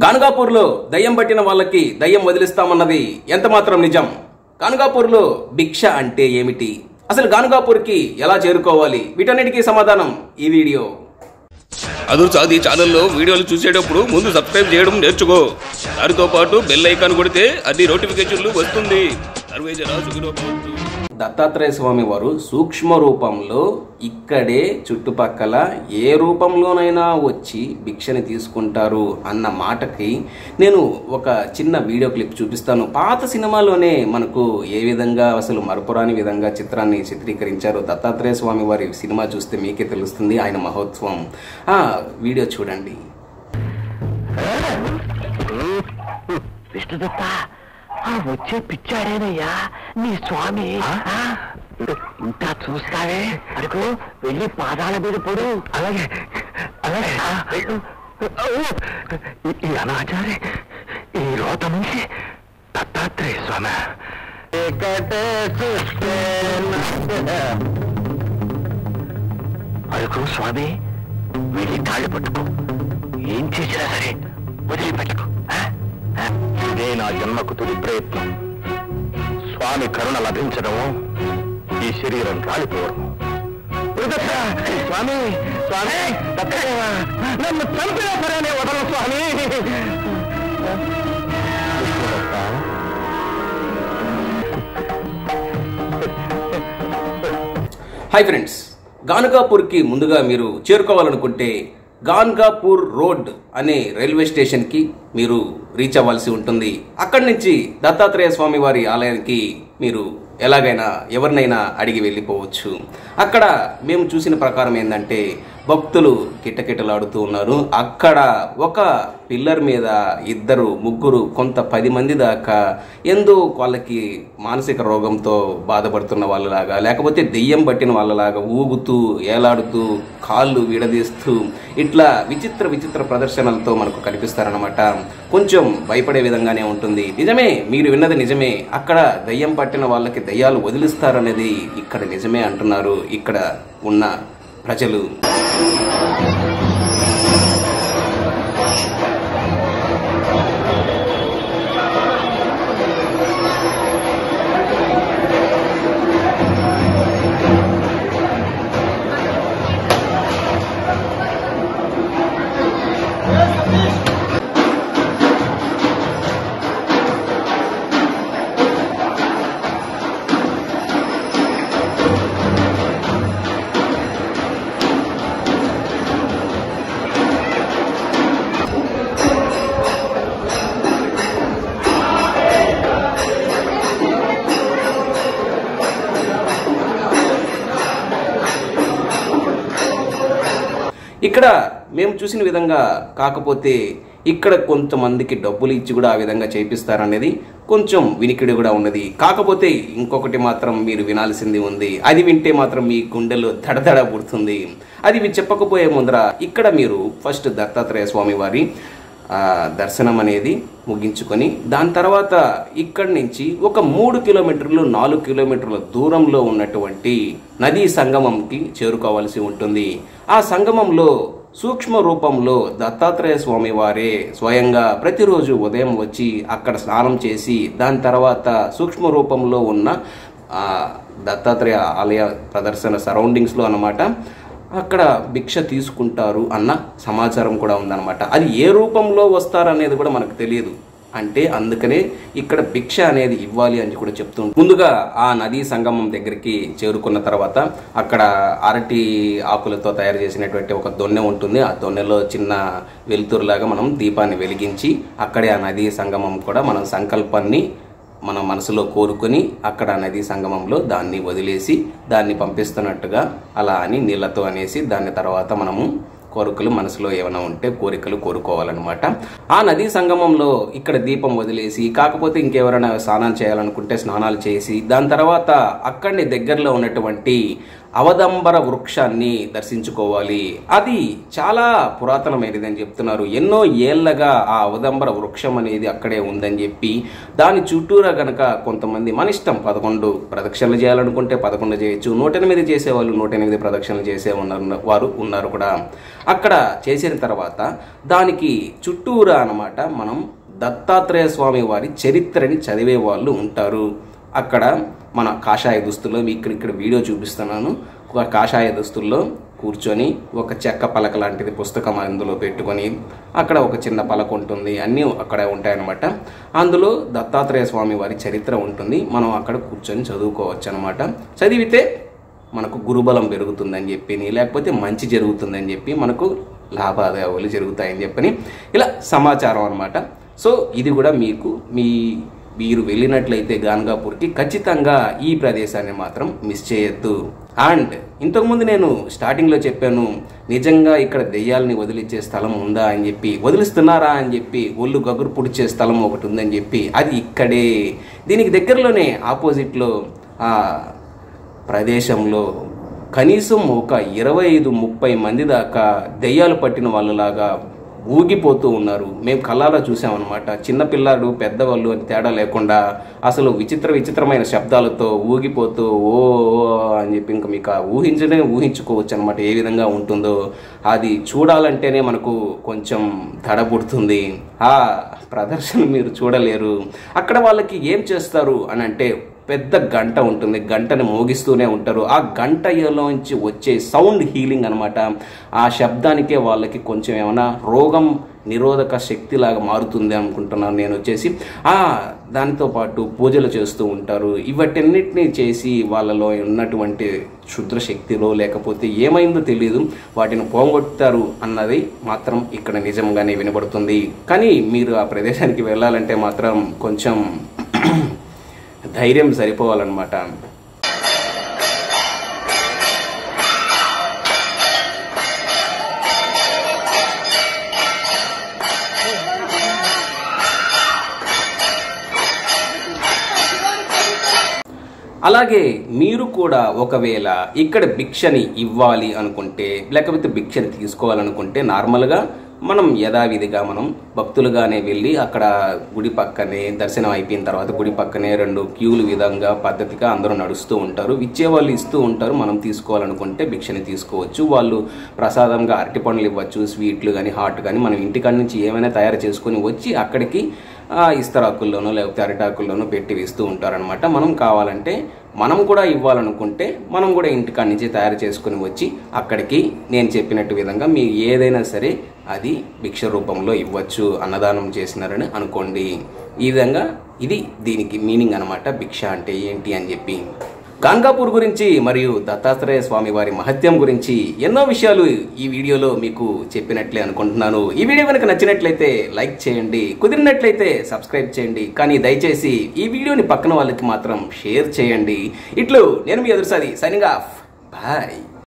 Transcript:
గానుగాపూర్లో దయ్యం పట్టిన వాళ్ళకి దయ్యం వదిలిస్తామన్నది ఎంత మాత్రం నిజం? గానుగాపూర్లో భిక్ష అంటే ఏమిటి? అసలు గానుగాపూర్కి ఎలా చేరుకోవాలి? వీటన్నిటికీ సమాధానం ఈ వీడియో. అదుర్సాది ఛానల్లో వీడియోలు చూసేటప్పుడు ముందు సబ్స్క్రైబ్ చేయడం నేర్చుకో. దానితో పాటు బెల్ ఐకాన్ కొడితే అన్ని నోటిఫికేషన్లు వస్తుంది. సర్వే జన సుఖినో భవంతు. దత్తాత్రేయ స్వామి వారు సూక్ష్మ రూపంలో ఇక్కడే చుట్టుపక్కల ఏ రూపంలోనైనా వచ్చి భిక్షని తీసుకుంటారు అన్న మాటకి నేను ఒక చిన్న వీడియో క్లిప్ చూపిస్తాను. పాత సినిమాలోనే మనకు ఏ విధంగా అసలు మరపురాని విధంగా చిత్రాన్ని చిత్రీకరించారు. దత్తాత్రేయ స్వామి వారి సినిమా చూస్తే మీకే తెలుస్తుంది ఆయన మహోత్సవం. ఆ వీడియో చూడండి. వచ్చే పిచ్చాడేనయ్యా నీ స్వామి. ఇంకా చూస్తావే అడుగు, వెళ్ళి పాదాల మీద పడు. అలాగే అలాగే. ఈ అనాచారి ఈ రోత నుంచి దత్తాత్రేయ స్వామి. అడుగు స్వామి, వెళ్ళి కాళ్ళు పట్టుకో. ఏం చేసినా సరే వదిలిపెట్టకు. ఇదే నా జన్మకు తుది ప్రయత్నం. స్వామి కరుణ లభించడం, ఈ శరీరం కాలిపోవడం. స్వామి స్వామి నన్ను చంపిన పరనే వదలం స్వామి. హాయ్ ఫ్రెండ్స్, గానుగాపూర్కి ముందుగా మీరు చేరుకోవాలనుకుంటే గాన్గాపూర్ రోడ్ అనే రైల్వే స్టేషన్కి మీరు రీచ్ అవ్వాల్సి ఉంటుంది. అక్కడి నుంచి దత్తాత్రేయ స్వామి వారి ఆలయానికి మీరు ఎలాగైనా ఎవరినైనా అడిగి వెళ్ళిపోవచ్చు. అక్కడ మేము చూసిన ప్రకారం ఏంటంటే భక్తులు కిటకిటలాడుతూ ఉన్నారు. అక్కడ ఒక పిల్లర్ మీద ఇద్దరు ముగ్గురు కొంత 10 మంది దాకా ఎందు వాళ్ళకి మానసిక రోగంతో బాధపడుతున్న వాళ్ళలాగా, లేకపోతే దెయ్యం పట్టిన వాళ్ళలాగా ఊగుతూ ఏలాడుతూ కాళ్ళు విడదీస్తూ ఇట్లా విచిత్ర ప్రదర్శనలతో మనకు కనిపిస్తారనమాట. కొంచెం భయపడే విధంగానే ఉంటుంది. నిజమే, మీరు విన్నది నిజమే. అక్కడ దయ్యం పట్టిన వాళ్ళకి దయ్యాలు వదిలిస్తారనేది ఇక్కడ నిజమే అంటున్నారు ఇక్కడ ఉన్న ప్రజలు. ఇక్కడ మేము చూసిన విధంగా కాకపోతే ఇక్కడ కొంతమందికి డబ్బులు ఇచ్చి కూడా ఆ విధంగా చేపిస్తారనేది కొంచెం వినికిడి కూడా ఉన్నది. కాకపోతే ఇంకొకటి మాత్రం మీరు వినాల్సింది ఉంది. అది వింటే మాత్రం మీ గుండెలో దడదడ పుడుతుంది. అది చెప్పకపోయే ముందర ఇక్కడ మీరు ఫస్ట్ దత్తాత్రేయ స్వామి వారి దర్శనం అనేది ముగించుకొని దాని తర్వాత ఇక్కడి నుంచి ఒక 3 కిలోమీటర్లు 4 కిలోమీటర్ల దూరంలో ఉన్నటువంటి నదీ సంగమంకి చేరుకోవాల్సి ఉంటుంది. ఆ సంగమంలో సూక్ష్మ రూపంలో దత్తాత్రేయ స్వామి వారే స్వయంగా ప్రతిరోజు ఉదయం వచ్చి అక్కడ స్నానం చేసి దాని తర్వాత సూక్ష్మ రూపంలో ఉన్న దత్తాత్రేయ ఆలయ ప్రదర్శన సరౌండింగ్స్లో అన్నమాట అక్కడ భిక్ష తీసుకుంటారు అన్న సమాచారం కూడా ఉందన్నమాట. అది ఏ రూపంలో వస్తారనేది కూడా మనకు తెలియదు. అంటే అందుకనే ఇక్కడ భిక్ష అనేది ఇవ్వాలి అని కూడా చెప్తుంది. ముందుగా ఆ నదీ సంగమం దగ్గరికి చేరుకున్న తర్వాత అక్కడ అరటి ఆకులతో తయారు చేసినటువంటి ఒక దొన్నె ఉంటుంది. ఆ దొన్నెలో చిన్న వెలుతురులాగా మనం దీపాన్ని వెలిగించి అక్కడే ఆ నదీ సంగమం కూడా మనం సంకల్పాన్ని మన మనసులో కోరుకొని అక్కడ నదీ సంగమంలో దాన్ని వదిలేసి దాన్ని పంపిస్తున్నట్టుగా అలా అని నీళ్లతో అనేసి దాని తర్వాత మనము కోరికలు మనసులో ఏమైనా ఉంటే కోరికలు కోరుకోవాలన్నమాట. ఆ నదీ సంగమంలో ఇక్కడ దీపం వదిలేసి కాకపోతే ఇంకెవరైనా స్నానాలు చేయాలనుకుంటే స్నానాలు చేసి దాని తర్వాత అక్కడిని దగ్గరలో ఉన్నటువంటి అవదంబర వృక్షాన్ని దర్శించుకోవాలి. అది చాలా పురాతనమైనది అని చెప్తున్నారు. ఎన్నో ఏళ్లగా ఆ అవదంబర వృక్షం అనేది అక్కడే ఉందని చెప్పి దాని చుట్టూరా గనక కొంతమంది మన ఇష్టం 11 ప్రదక్షిణలు చేయాలనుకుంటే 11 చేయొచ్చు, 108 చేసేవాళ్ళు 108 ప్రదక్షిణలు చేసే వారు ఉన్నారు కూడా. అక్కడ చేసిన తర్వాత దానికి చుట్టూరా అన్నమాట మనం దత్తాత్రేయ స్వామి వారి చరిత్రని చదివే వాళ్ళు ఉంటారు. అక్కడ మన కాషాయ దుస్తుల్లో ఇక్కడ వీడియో చూపిస్తున్నాను. ఒక కాషాయ దుస్తుల్లో కూర్చొని ఒక చెక్క పలక లాంటిది పుస్తకం అందులో పెట్టుకొని అక్కడ ఒక చిన్న పలక ఉంటుంది, అన్నీ అక్కడే ఉంటాయన్నమాట. అందులో దత్తాత్రేయ స్వామి వారి చరిత్ర ఉంటుంది. మనం అక్కడ కూర్చొని చదువుకోవచ్చు అనమాట. చదివితే మనకు గురుబలం పెరుగుతుందని చెప్పి, లేకపోతే మంచి జరుగుతుందని చెప్పి, మనకు లాభాదాయాలు జరుగుతాయని చెప్పని ఇలా సమాచారం అనమాట. సో ఇది కూడా మీరు వెళ్ళినట్లయితే గాన్గాపూర్కి ఖచ్చితంగా ఈ ప్రదేశాన్ని మాత్రం మిస్ చేయొద్దు. అండ్ ఇంతకుముందు నేను స్టార్టింగ్లో చెప్పాను, నిజంగా ఇక్కడ దెయ్యాలని వదిలించే స్థలం ఉందా అని చెప్పి, వదిలిస్తున్నారా అని చెప్పి, ఒళ్ళు గగురు పుడిచే స్థలం ఒకటి ఉందని చెప్పి, అది ఇక్కడే దీనికి దగ్గరలోనే ఆపోజిట్లో ఆ ప్రదేశంలో కనీసం ఒక 25-30 మంది దాకా దెయ్యాలు పట్టిన వాళ్ళలాగా ఊగిపోతూ ఉన్నారు. మేము కళ్ళారా చూసామన్నమాట. చిన్నపిల్లాడు పెద్దవాళ్ళు అని తేడా లేకుండా అసలు విచిత్రమైన శబ్దాలతో ఊగిపోతూ ఓ అని చెప్పి ఇంకా మీకు ఊహించుకోవచ్చు అనమాట ఏ విధంగా ఉంటుందో. అది చూడాలంటేనే మనకు కొంచెం తడబుడుతుంది. ఆ ప్రదర్శన మీరు చూడలేరు. అక్కడ వాళ్ళకి ఏం చేస్తారు అని అంటే పెద్ద గంట ఉంటుంది, గంటను మోగిస్తూనే ఉంటారు. ఆ గంటలోంచి వచ్చే సౌండ్ హీలింగ్ అనమాట. ఆ శబ్దానికే వాళ్ళకి కొంచెం ఏమైనా రోగం నిరోధక శక్తిలాగా మారుతుంది అనుకుంటున్నాను నేను వచ్చేసి. దానితో పాటు పూజలు చేస్తూ ఉంటారు. ఇవన్నిటిని చేసి వాళ్ళలో ఉన్నటువంటి క్షుద్ర శక్తిలో లేకపోతే ఏమైందో తెలియదు వాటిని పోగొట్టారు అన్నది మాత్రం ఇక్కడ నిజంగానే వినబడుతుంది. కానీ మీరు ఆ ప్రదేశానికి వెళ్ళాలంటే మాత్రం కొంచెం ధైర్యం సరిపోవాలన్నమాట. అలాగే మీరు కూడా ఒకవేళ ఇక్కడ భిక్షని ఇవ్వాలి అనుకుంటే లేకపోతే భిక్షని తీసుకోవాలనుకుంటే నార్మల్గా మనం యథావిధిగా మనం భక్తులుగానే వెళ్ళి అక్కడ గుడి పక్కనే దర్శనం అయిపోయిన తర్వాత గుడి పక్కనే 2 క్యూలు విధంగా పద్ధతిగా అందరూ నడుస్తూ ఉంటారు. ఇచ్చేవాళ్ళు ఇస్తూ ఉంటారు. మనం తీసుకోవాలనుకుంటే భిక్షని తీసుకోవచ్చు. వాళ్ళు ప్రసాదంగా అరటి పండ్లు ఇవ్వచ్చు, స్వీట్లు కానీ హాట్ కానీ మనం ఇంటికాడ నుంచి ఏమైనా తయారు చేసుకొని వచ్చి అక్కడికి ఇస్తరాకుల్లోనో లేకపోతే అరిటాకుల్లోనో పెట్టి ఇస్తూ ఉంటారనమాట. మనం కావాలంటే మనం కూడా ఇవ్వాలనుకుంటే మనం కూడా ఇంటికాడ నుంచి తయారు చేసుకుని వచ్చి అక్కడికి నేను చెప్పినట్టు విధంగా మీరు ఏదైనా సరే అది భిక్ష రూపంలో ఇవ్వచ్చు, అన్నదానం చేసినారని అనుకోండి. ఈ విధంగా ఇది దీనికి మీనింగ్ అనమాట, భిక్ష అంటే ఏంటి అని చెప్పి. గాన్గాపూర్ గురించి మరియు దత్తాత్రేయ స్వామి వారి మహత్యం గురించి ఎన్నో విషయాలు ఈ వీడియోలో మీకు చెప్పినట్లే అనుకుంటున్నాను. ఈ వీడియో కనుక నచ్చినట్లయితే లైక్ చేయండి, కుదిరినట్లయితే సబ్స్క్రైబ్ చేయండి. కానీ దయచేసి ఈ వీడియోని పక్కన వాళ్ళకి మాత్రం షేర్ చేయండి. ఇట్లు నేను మీ ఎదురుసారి సైనింగ్ ఆఫ్. బాయ్.